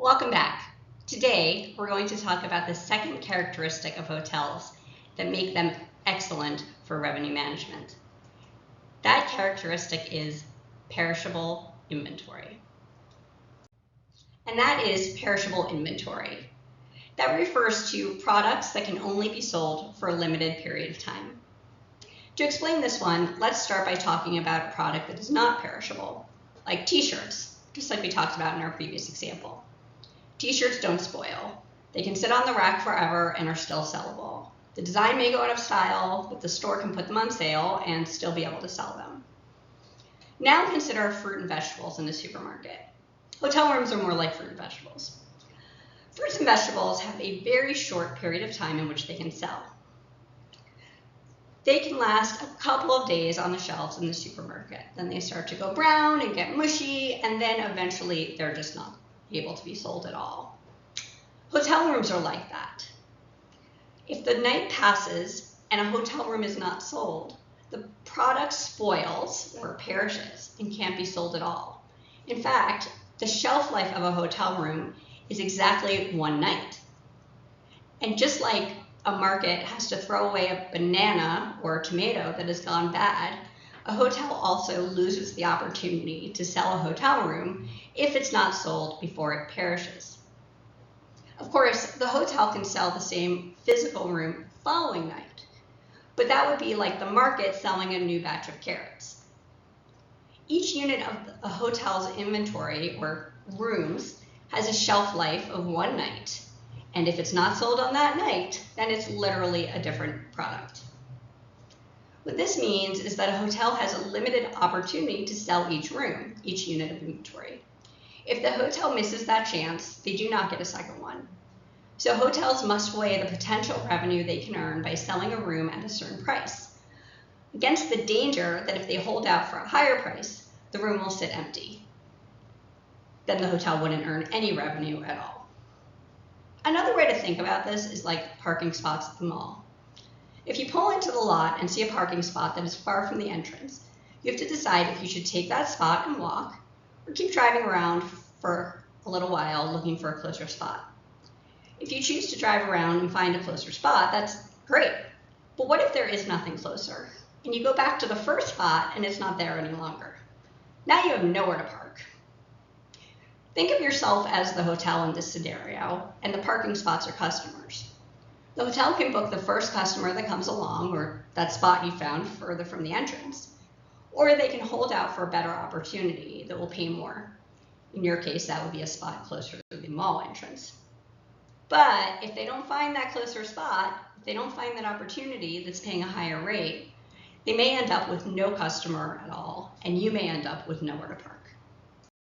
Welcome back. Today, we're going to talk about the second characteristic of hotels that make them excellent for revenue management. That characteristic is perishable inventory. And that is perishable inventory. That refers to products that can only be sold for a limited period of time. To explain this one, let's start by talking about a product that is not perishable, like t-shirts, just like we talked about in our previous example. T-shirts don't spoil. They can sit on the rack forever and are still sellable. The design may go out of style, but the store can put them on sale and still be able to sell them. Now consider fruit and vegetables in the supermarket. Hotel rooms are more like fruit and vegetables. Fruits and vegetables have a very short period of time in which they can sell. They can last a couple of days on the shelves in the supermarket. Then they start to go brown and get mushy, and then eventually they're just not able to be sold at all. Hotel rooms are like that. If the night passes and a hotel room is not sold, the product spoils or perishes and can't be sold at all. In fact, the shelf life of a hotel room is exactly one night. And just like a market has to throw away a banana or a tomato that has gone bad, a hotel also loses the opportunity to sell a hotel room if it's not sold before it perishes. Of course, the hotel can sell the same physical room following night, but that would be like the market selling a new batch of carrots. Each unit of a hotel's inventory or rooms has a shelf life of one night, and if it's not sold on that night, then it's literally a different product. What this means is that a hotel has a limited opportunity to sell each room, each unit of inventory. If the hotel misses that chance, they do not get a second one. So hotels must weigh the potential revenue they can earn by selling a room at a certain price, against the danger that if they hold out for a higher price, the room will sit empty. Then the hotel wouldn't earn any revenue at all. Another way to think about this is like parking spots at the mall. If you pull into the lot and see a parking spot that is far from the entrance, you have to decide if you should take that spot and walk, or keep driving around for a little while looking for a closer spot. If you choose to drive around and find a closer spot, that's great. But what if there is nothing closer, and you go back to the first spot and it's not there any longer? Now you have nowhere to park. Think of yourself as the hotel in this scenario, and the parking spots are customers. The hotel can book the first customer that comes along, or that spot you found further from the entrance. Or they can hold out for a better opportunity that will pay more. In your case, that would be a spot closer to the mall entrance. But if they don't find that closer spot, if they don't find that opportunity that's paying a higher rate, they may end up with no customer at all, and you may end up with nowhere to park.